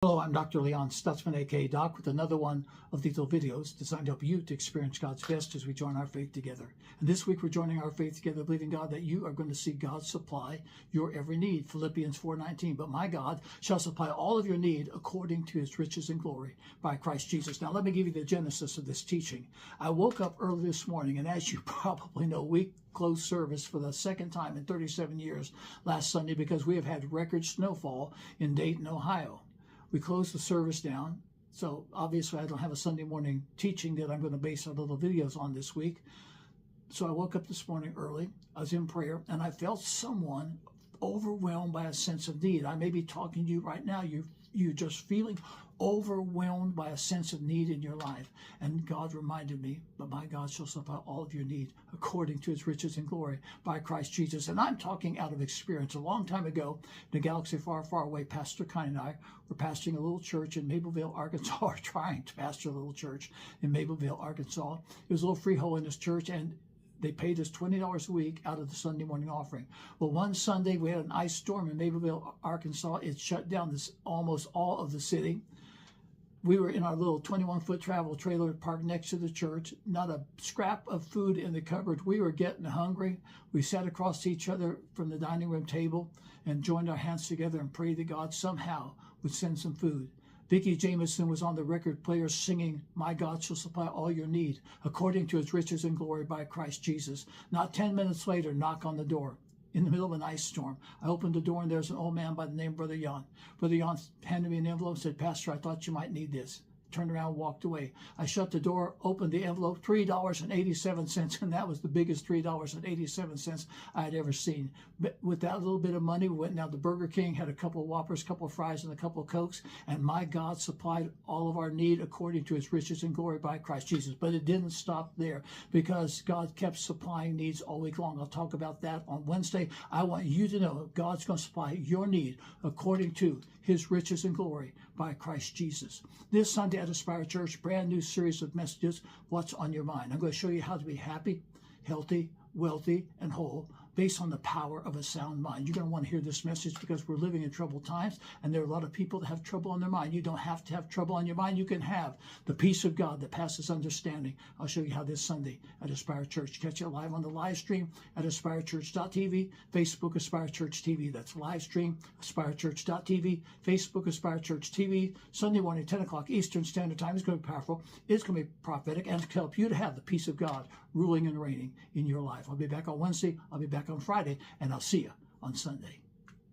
Hello, I'm Dr. Leon Stutzman, aka Doc, with another one of these little videos designed to help you to experience God's best as we join our faith together. And this week we're joining our faith together, believing God that you are going to see God supply your every need. Philippians 4:19. But my God shall supply all of your need according to his riches and glory by Christ Jesus. Now let me give you the genesis of this teaching. I woke up early this morning, and as you probably know, we closed service for the second time in 37 years last Sunday because we have had record snowfall in Dayton, Ohio. We closed the service down, so obviously I don't have a Sunday morning teaching that I'm going to base our little videos on this week. So I woke up this morning early, I was in prayer, and I felt someone overwhelmed by a sense of need. I may be talking to you right now, you're just feeling overwhelmed by a sense of need in your life. And God reminded me, but my God shall supply all of your need according to his riches and glory by Christ Jesus. And I'm talking out of experience. A long time ago, in a galaxy far, far away, Pastor Kine and I were pastoring a little church in Mableville, Arkansas, or trying to pastor a little church in Mableville, Arkansas. It was a little free holiness church, and they paid us $20 a week out of the Sunday morning offering. Well, one Sunday we had an ice storm in Mableville, Arkansas. It shut down almost all of the city. We were in our little 21-foot travel trailer parked next to the church. Not a scrap of food in the cupboard. We were getting hungry. We sat across each other from the dining room table and joined our hands together and prayed that God somehow would send some food. Vicki Jameson was on the record player singing, "My God shall supply all your need according to his riches and glory by Christ Jesus." Not 10 minutes later, knock on the door. In the middle of an ice storm, I opened the door and there's an old man by the name of Brother Jan. Brother Jan handed me an envelope and said, "Pastor, I thought you might need this." Turned around and walked away. I shut the door, opened the envelope, $3.87, and that was the biggest $3.87 I had ever seen. But with that little bit of money, we went down to Burger King, had a couple of Whoppers, a couple of fries, and a couple of Cokes, and my God supplied all of our need according to his riches and glory by Christ Jesus. But it didn't stop there, because God kept supplying needs all week long. I'll talk about that on Wednesday. I want you to know God's going to supply your need according to his riches and glory by Christ Jesus. This Sunday at Aspire Church, brand new series of messages, What's on Your Mind. I'm going to show you how to be happy, healthy, wealthy, and whole based on the power of a sound mind. You're going to want to hear this message because we're living in troubled times, and there are a lot of people that have trouble on their mind. You don't have to have trouble on your mind. You can have the peace of God that passes understanding. I'll show you how this Sunday at Aspire Church. Catch it live on the live stream at aspirechurch.tv, Facebook Aspire Church TV. That's live stream, aspirechurch.tv, Facebook Aspire Church TV. Sunday morning, 10 o'clock Eastern Standard Time. It's going to be powerful. It's going to be prophetic, and it's going to help you to have the peace of God ruling and reigning in your life. I'll be back on Wednesday. I'll be back on Friday, and I'll see you on Sunday.